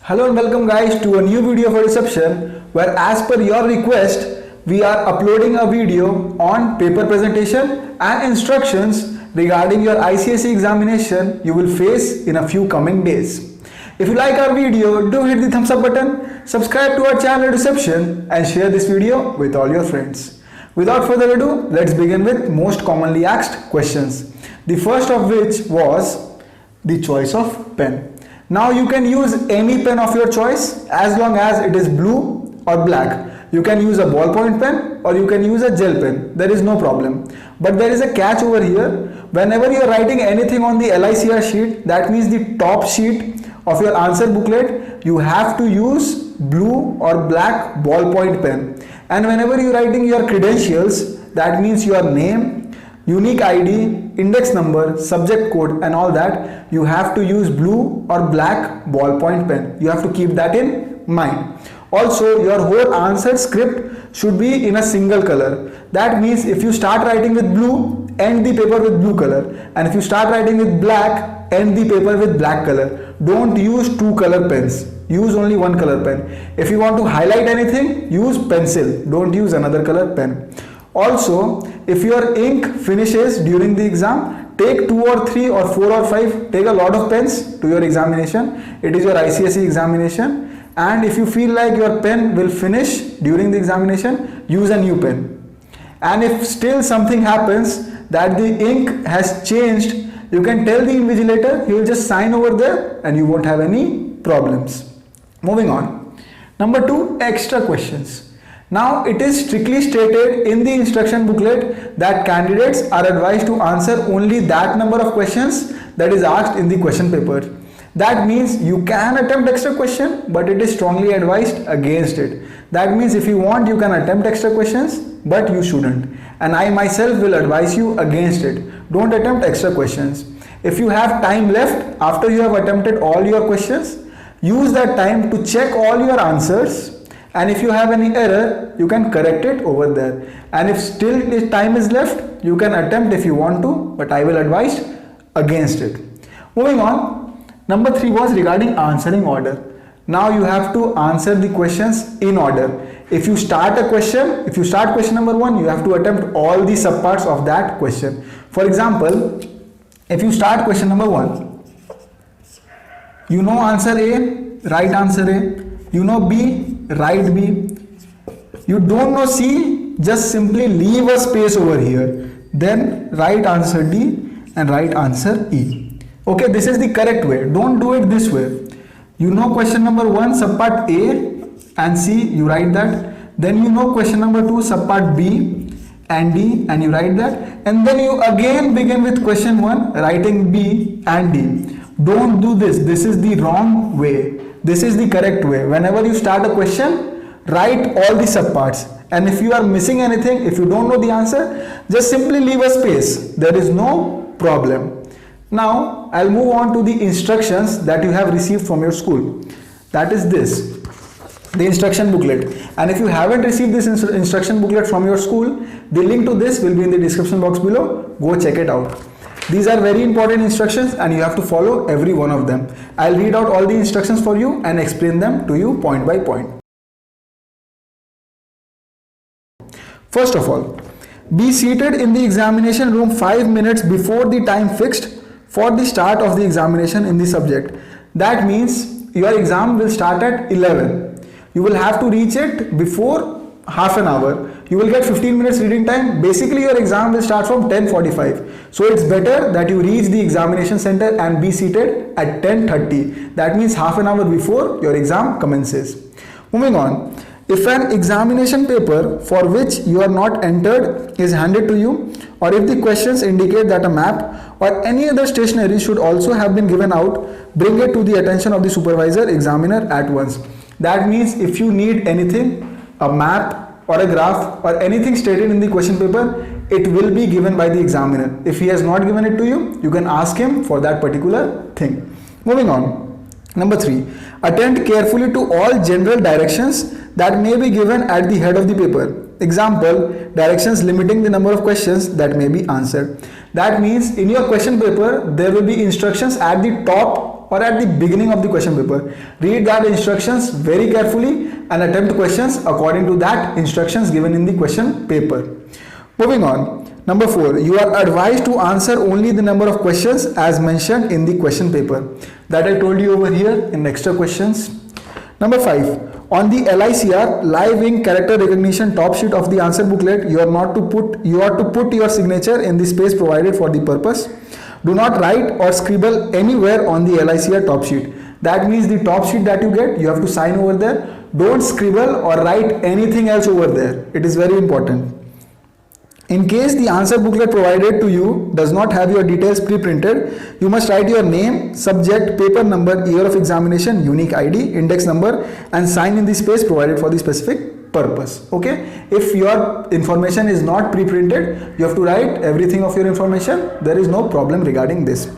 Hello and welcome guys to a new video for EduCeption, where as per your request we are uploading a video on paper presentation and instructions regarding your ICSE examination you will face in a few coming days. If you like our video, do hit the thumbs up button, subscribe to our channel EduCeption and share this video with all your friends. Without further ado, let's begin with most commonly asked questions. The first of which was the choice of pen. Now you can use any pen of your choice as long as it is blue or black. You can use a ballpoint pen or you can use a gel pen. There is no problem. But there is a catch over here. Whenever you are writing anything on the LICR sheet, that means the top sheet of your answer booklet, you have to use blue or black ballpoint pen. And whenever you are writing your credentials, that means your name, unique ID, index number, subject code and all that, you have to use blue or black ballpoint pen. You have to keep that in mind. Also, your whole answer script should be in a single color. That means if you start writing with blue, end the paper with blue color. And if you start writing with black, end the paper with black color. Don't use two color pens. Use only one color pen. If you want to highlight anything, use pencil. Don't use another color pen. Also, if your ink finishes during the exam, take 2 or 3 or 4 or 5, take a lot of pens to your examination. It is your ICSE examination. And if you feel like your pen will finish during the examination, use a new pen. And if still something happens that the ink has changed, you can tell the invigilator, he will just sign over there and you won't have any problems. Moving on. Number 2, extra questions. Now it is strictly stated in the instruction booklet that candidates are advised to answer only that number of questions that is asked in the question paper. That means you can attempt extra question, but it is strongly advised against it. That means if you want, you can attempt extra questions, but you shouldn't. And I myself will advise you against it. Don't attempt extra questions. If you have time left after you have attempted all your questions, use that time to check all your answers. And if you have any error, you can correct it over there. And if still time is left, you can attempt if you want to, but I will advise against it. Moving on. Number 3 was regarding answering order. Now you have to answer the questions in order. If you start a question, if you start question number 1, you have to attempt all the subparts of that question. For example, if you start question number 1, you know answer A, write answer A. You know B, write B. You don't know C, just simply leave a space over here. Then write answer D and write answer E. Okay, this is the correct way. Don't do it this way. You know question number 1, subpart A and C, you write that. Then you know question number 2, subpart B and D, and you write that. And then you again begin with question 1, writing B and D. Don't do this. This is the wrong way. This is the correct way. Whenever you start a question, write all the subparts. And if you are missing anything, if you don't know the answer, just simply leave a space. There is no problem. Now, I'll move on to the instructions that you have received from your school. That is this, the instruction booklet. And if you haven't received this instruction booklet from your school, the link to this will be in the description box below. Go check it out. These are very important instructions and you have to follow every one of them. I'll read out all the instructions for you and explain them to you point by point. First of all, be seated in the examination room 5 minutes before the time fixed for the start of the examination in the subject. That means your exam will start at 11. You will have to reach it before half an hour. You will get 15 minutes reading time. Basically your exam will start from 10:45. So it's better that you reach the examination center and be seated at 10:30. That means half an hour before your exam commences. Moving on. If an examination paper for which you are not entered is handed to you, or if the questions indicate that a map or any other stationery should also have been given out, bring it to the attention of the supervisor examiner at once. That means if you need anything, a map or a graph or anything stated in the question paper, it will be given by the examiner. If he has not given it to you, you can ask him for that particular thing. Moving on. Number 3, attend carefully to all general directions that may be given at the head of the paper. Example, directions limiting the number of questions that may be answered. That means in your question paper, there will be instructions at the top or at the beginning of the question paper. Read that instructions very carefully and attempt questions according to that instructions given in the question paper. Moving on. Number 4, you are advised to answer only the number of questions as mentioned in the question paper. That I told you over here in extra questions. Number 5, on the LICR live ink character recognition top sheet of the answer booklet, you are to put your signature in the space provided for the purpose. Do not write or scribble anywhere on the LICR top sheet. That means the top sheet that you get, you have to sign over there. Don't scribble or write anything else over there. It is very important. In case the answer booklet provided to you does not have your details pre-printed, you must write your name, subject, paper number, year of examination, unique ID, index number, and sign in the space provided for the specific purpose. Okay? If your information is not pre-printed, you have to write everything of your information. There is no problem regarding this.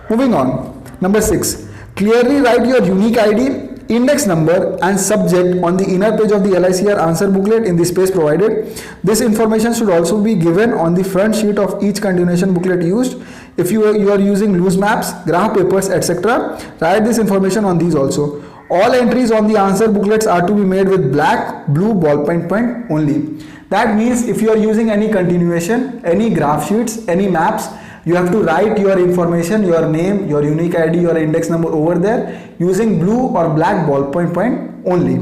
Moving on. Number 6. Clearly write your unique ID, index number and subject on the inner page of the LICR answer booklet in the space provided. This information should also be given on the front sheet of each continuation booklet used. If you are using loose maps, graph papers, etc., write this information on these also. All entries on the answer booklets are to be made with black, blue ballpoint pen only. That means if you are using any continuation, any graph sheets, any maps, you have to write your information, your name, your unique ID, your index number over there using blue or black ballpoint pen only.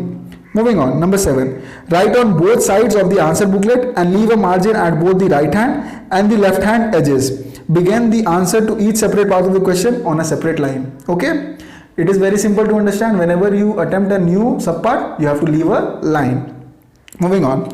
Moving on. Number 7. Write on both sides of the answer booklet and leave a margin at both the right hand and the left hand edges. Begin the answer to each separate part of the question on a separate line. Okay? It is very simple to understand. Whenever you attempt a new subpart, you have to leave a line. Moving on.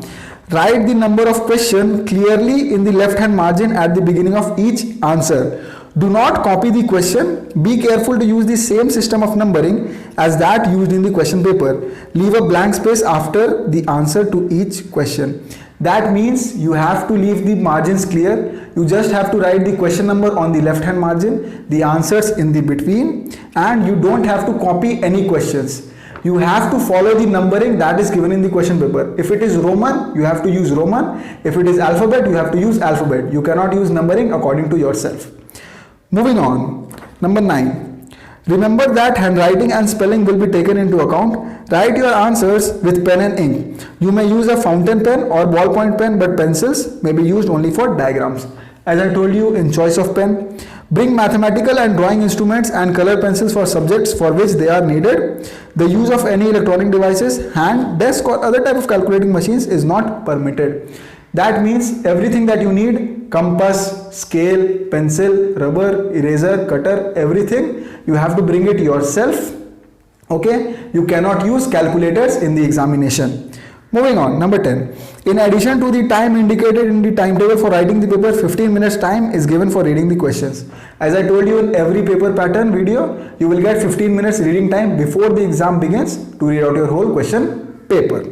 Write the number of question clearly in the left hand margin at the beginning of each answer. Do not copy the question. Be careful to use the same system of numbering as that used in the question paper. Leave a blank space after the answer to each question. That means you have to leave the margins clear. You just have to write the question number on the left hand margin, the answers in the between, and you don't have to copy any questions. You have to follow the numbering that is given in the question paper. If it is Roman, you have to use Roman. If it is alphabet, you have to use alphabet. You cannot use numbering according to yourself. Moving on. Number 9. Remember that handwriting and spelling will be taken into account. Write your answers with pen and ink. You may use a fountain pen or ballpoint pen, but pencils may be used only for diagrams. As I told you in choice of pen, bring mathematical and drawing instruments and color pencils for subjects for which they are needed. The use of any electronic devices, hand, desk or other type of calculating machines is not permitted. That means everything that you need, compass, scale, pencil, rubber, eraser, cutter, everything, you have to bring it yourself. Okay? You cannot use calculators in the examination. Moving on. Number 10. In addition to the time indicated in the timetable for writing the paper, 15 minutes time is given for reading the questions. As I told you in every paper pattern video, you will get 15 minutes reading time before the exam begins to read out your whole question paper.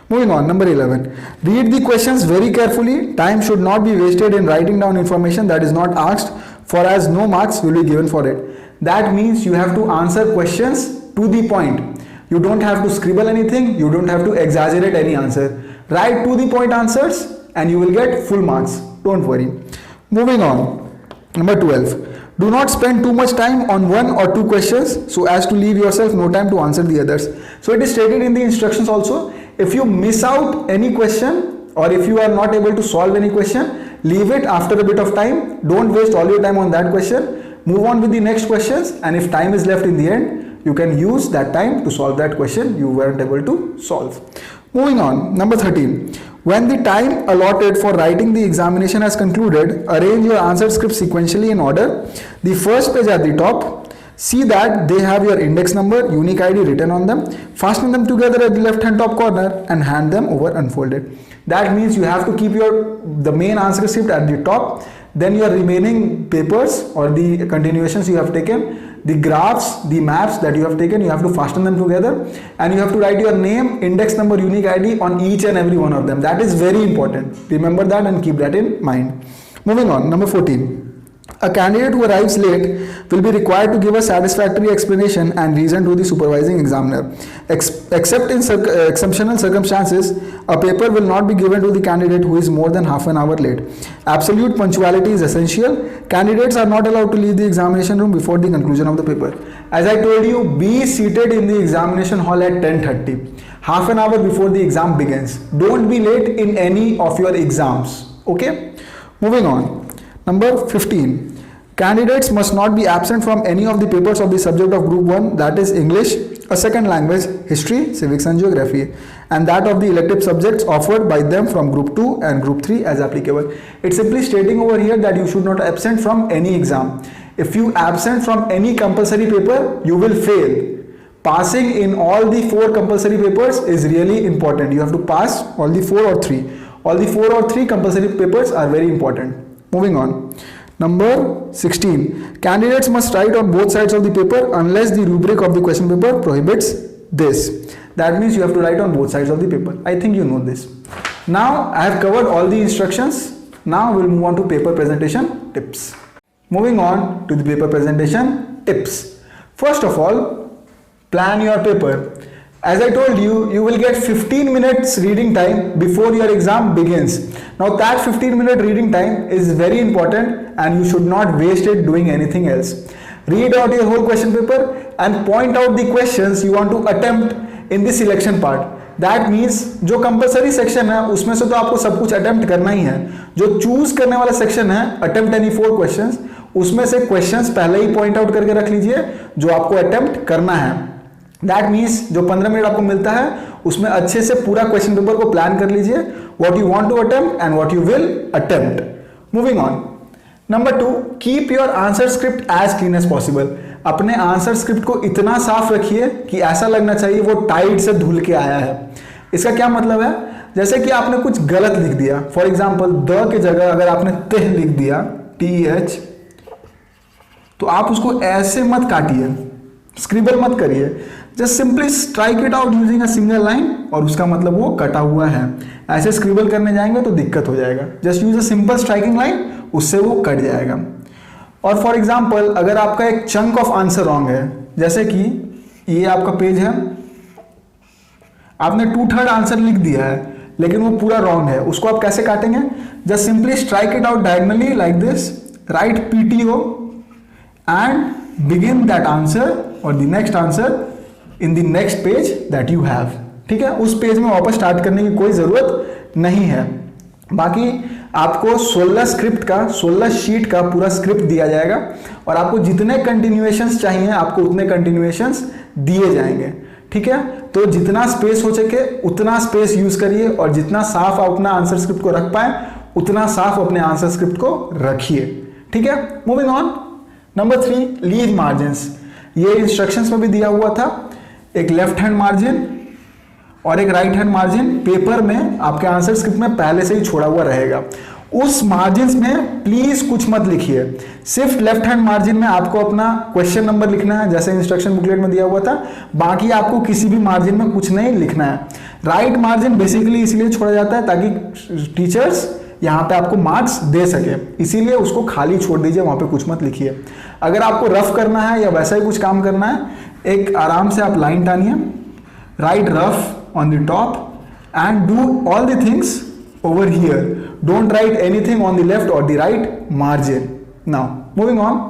Moving on. Number 11. Read the questions very carefully. Time should not be wasted in writing down information that is not asked, for as no marks will be given for it. That means you have to answer questions to the point. You don't have to scribble anything, you don't have to exaggerate any answer. Write to the point answers and you will get full marks. Don't worry. Moving on. Number 12. Do not spend too much time on one or two questions so as to leave yourself no time to answer the others. So it is stated in the instructions also, if you miss out any question or if you are not able to solve any question, leave it after a bit of time. Don't waste all your time on that question. Move on with the next questions, and if time is left in the end, you can use that time to solve that question you weren't able to solve. Moving on. Number 13. When the time allotted for writing the examination has concluded, arrange your answer script sequentially in order. The first page at the top, see that they have your index number, unique ID written on them. Fasten them together at the left hand top corner and hand them over unfolded. That means you have to keep the main answer script at the top. Then your remaining papers or the continuations you have taken, the graphs, the maps that you have taken, you have to fasten them together and you have to write your name, index number, unique ID on each and every one of them. That is very important. Remember that and keep that in mind. Moving on. Number 14. A candidate who arrives late will be required to give a satisfactory explanation and reason to the supervising examiner. Except in exceptional circumstances, a paper will not be given to the candidate who is more than half an hour late. Absolute punctuality is essential. Candidates are not allowed to leave the examination room before the conclusion of the paper. As I told you, be seated in the examination hall at 10:30, half an hour before the exam begins. Don't be late in any of your exams. Okay? Moving on. Number 15. Candidates must not be absent from any of the papers of the subject of Group 1, that is English, a second language, History, Civics and Geography, and that of the elective subjects offered by them from Group 2 and Group 3 as applicable. It's simply stating over here that you should not absent from any exam. If you absent from any compulsory paper, you will fail. Passing in all the 4 compulsory papers is really important. You have to pass all the 4 or 3. All the 4 or 3 compulsory papers are very important. Moving on. Number 16. Candidates must write on both sides of the paper unless the rubric of the question paper prohibits this. That means you have to write on both sides of the paper. I think you know this. Now I have covered all the instructions. Now we'll move on to paper presentation tips. Moving on to the paper presentation tips. First of all, plan your paper. As I told you, you will get 15 minutes reading time before your exam begins. Now that 15-minute reading time is very important and you should not waste it doing anything else. Read out your whole question paper and point out the questions you want to attempt in the selection part. That means जो compulsory section है उसमें से तो आपको सब कुछ attempt करना ही है. जो चूज करने वाला सेक्शन है अटेम्प्ट एनी 4 क्वेश्चंस, उसमें से क्वेश्चंस पहले ही पॉइंट आउट करके रख लीजिए जो आपको अटेम्प्ट करना है. दैट मीन्स जो 15 मिनट आपको मिलता है उसमें अच्छे से पूरा क्वेश्चन पेपर को प्लान कर लीजिए, what you want to attempt and what you will attempt. Moving on. Number 2, keep your answer script as clean as possible. अपने आंसर स्क्रिप्ट को इतना साफ रखिए कि ऐसा लगना चाहिए वो टाइट से धुल के आया है. इसका क्या मतलब है? जैसे कि आपने कुछ गलत लिख दिया, फॉर एग्जाम्पल द के जगह अगर आपने तेह लिख दिया, TEH, तो आप उसको ऐसे मत काटिए, स्क्रिबल मत करिए. Just simply strike it out using a single line और उसका मतलब वो कटा हुआ है. ऐसे स्क्रिबल करने जाएंगे तो दिक्कत हो जाएगा. Just use a simple striking line, उससे वो कट जाएगा. और फॉर एग्जाम्पल अगर आपका एक चंक ऑफ आंसर रॉन्ग है, जैसे कि ये आपका पेज है, आपने 2/3 आंसर लिख दिया है लेकिन वो पूरा रॉन्ग है, उसको आप कैसे काटेंगे? Just simply strike it out diagonally like this, right PTO and begin that answer or the next answer in the next page that you have. ठीक है, उस पेज में वापस स्टार्ट करने की कोई जरूरत नहीं है. बाकी आपको 16 स्क्रिप्ट का 16 शीट का पूरा स्क्रिप्ट दिया जाएगा और आपको जितने कंटिन्यूएशंस चाहिए आपको उतने कंटिन्यूएशंस दिए जाएंगे. ठीक है, तो जितना स्पेस हो सके उतना स्पेस यूज करिए और जितना साफ आप अपना आंसर स्क्रिप्ट को रख पाए उतना साफ अपने आंसर स्क्रिप्ट को रखिए. ठीक है, moving on. Number 3, leave margins. ये इंस्ट्रक्शंस में भी दिया हुआ था. एक लेफ्ट हैंड मार्जिन और एक राइट हैंड मार्जिन पेपर में आपके आंसर स्क्रिप्ट में पहले से ही छोड़ा हुआ रहेगा. उस मार्जिन्स में प्लीज कुछ मत लिखिए. सिर्फ लेफ्ट हैंड मार्जिन में आपको अपना क्वेश्चन नंबर लिखना है जैसे इंस्ट्रक्शन बुकलेट में दिया हुआ था. बाकी आपको किसी भी मार्जिन में कुछ नहीं लिखना है. राइट मार्जिन बेसिकली इसलिए छोड़ा जाता है ताकि टीचर्स यहाँ पे आपको मार्क्स दे सके, इसीलिए उसको खाली छोड़ दीजिए, वहां पे कुछ मत लिखिए. अगर आपको रफ करना है या वैसा ही कुछ काम करना है, एक आराम से आप लाइन टानिए, write rough on the top and do all the things over here. Don't write anything on the left और the right margin. Now moving on.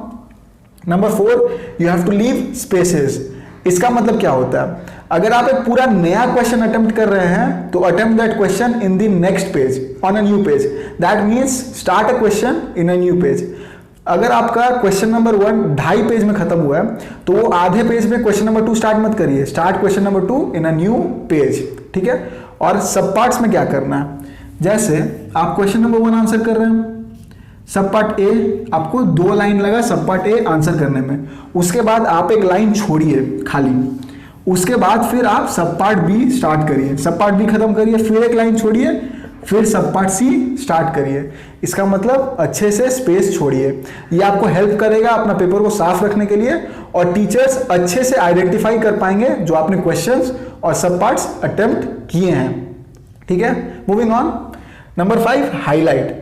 Number 4, you have to leave spaces. इसका मतलब क्या होता है? अगर आप एक पूरा नया क्वेश्चन अटेम्प्ट कर रहे हैं तो attempt that question in the next page on a new page. That means start a question in a new page. अगर आपका क्वेश्चन नंबर 1 2.5 पेज में खत्म हुआ है तो वो आधे पेज में क्वेश्चन नंबर 2 स्टार्ट मत करिए. Start question number 2 in a new page. ठीक है, और सब पार्ट्स में क्या करना है? जैसे आप क्वेश्चन नंबर 1 आंसर कर रहे हैं, सब पार्ट ए, आपको 2 लाइन लगा सब पार्ट ए आंसर करने में. उसके बाद आप एक लाइन छोड़िए खाली, उसके बाद फिर आप सब पार्ट बी स्टार्ट करिए, सब पार्ट बी खत्म करिए, फिर एक लाइन छोड़िए, फिर सब पार्ट सी स्टार्ट करिए. इसका मतलब अच्छे से स्पेस छोड़िए. ये आपको हेल्प करेगा अपना पेपर को साफ रखने के लिए और टीचर्स अच्छे से आइडेंटिफाई कर पाएंगे जो आपने क्वेश्चंस और सब पार्ट्स अटेम्प्ट किए हैं. ठीक है, moving on. Number 5, highlight.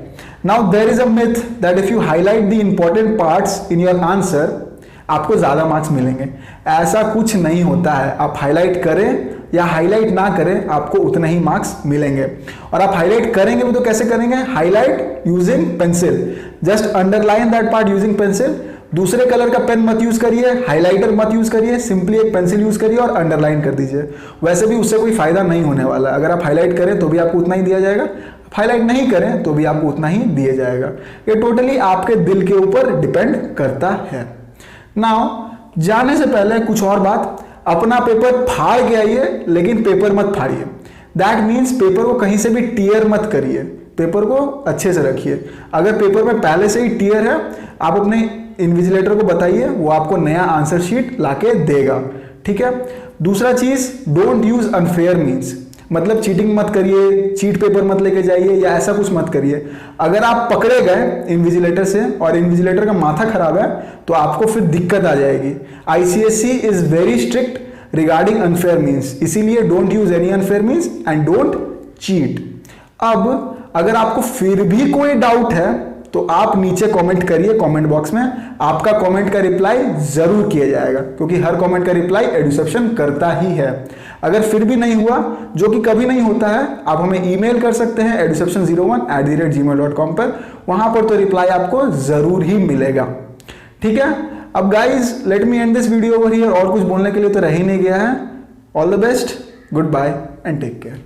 Now there is a myth that if you highlight the important parts in your answer आपको ज्यादा मार्क्स मिलेंगे। ऐसा कुछ नहीं होता है, आप हाईलाइट करें या हाईलाइट ना करें आपको उतने ही मार्क्स मिलेंगे। और आप हाईलाइट करेंगे भी तो कैसे करेंगे? Highlight using pencil, just underline that part using pencil. दूसरे कलर का पेन मत यूज करिए, हाइलाइटर मत यूज करिए, सिंपली एक पेंसिल यूज करिए और अंडरलाइन कर दीजिए। वैसे भी उससे कोई फायदा नहीं होने वाला है। अगर आप हाईलाइट करें तो भी आपको उतना ही दिया जाएगा, हाईलाइट नहीं करें तो भी आपको उतना ही दिया जाएगा। ये टोटली आपके दिल के ऊपर डिपेंड करता है। नाउ जाने से पहले कुछ और बात, अपना पेपर फाड़ के आइए लेकिन पेपर मत फाड़िए। दैट मीन्स पेपर को कहीं से भी टीयर मत करिए, पेपर को अच्छे से रखिए। अगर पेपर में पहले से ही टीयर है, आप अपने इन्विजिलेटर को बताइए, वो आपको नया आंसर शीट लाके देगा। ठीक है। दूसरा चीज, डोंट यूज अनफेयर मीन्स, मतलब चीटिंग मत करिए, चीट पेपर मत लेके जाइए या ऐसा कुछ मत करिए। अगर आप पकड़े गए इन्विजिलेटर से और इन्विजिलेटर का माथा खराब है तो आपको फिर दिक्कत आ जाएगी। ICSE is very strict regarding unfair means, इसीलिए don't use any unfair means and don't cheat. अब अगर आपको फिर भी कोई डाउट है तो आप नीचे कमेंट करिए कमेंट बॉक्स में, आपका कमेंट का रिप्लाई जरूर किया जाएगा क्योंकि हर कमेंट का रिप्लाई एडुसेप्शन करता ही है। अगर फिर भी नहीं हुआ, जो कि कभी नहीं होता है, आप हमें ईमेल कर सकते हैं eduception01@gmail.com पर, वहां पर तो रिप्लाई आपको जरूर ही मिलेगा। ठीक है। अब guys let me and this video over here, और कुछ बोलने के लिए तो रह ही नहीं गया है। All the best, good bye and take care.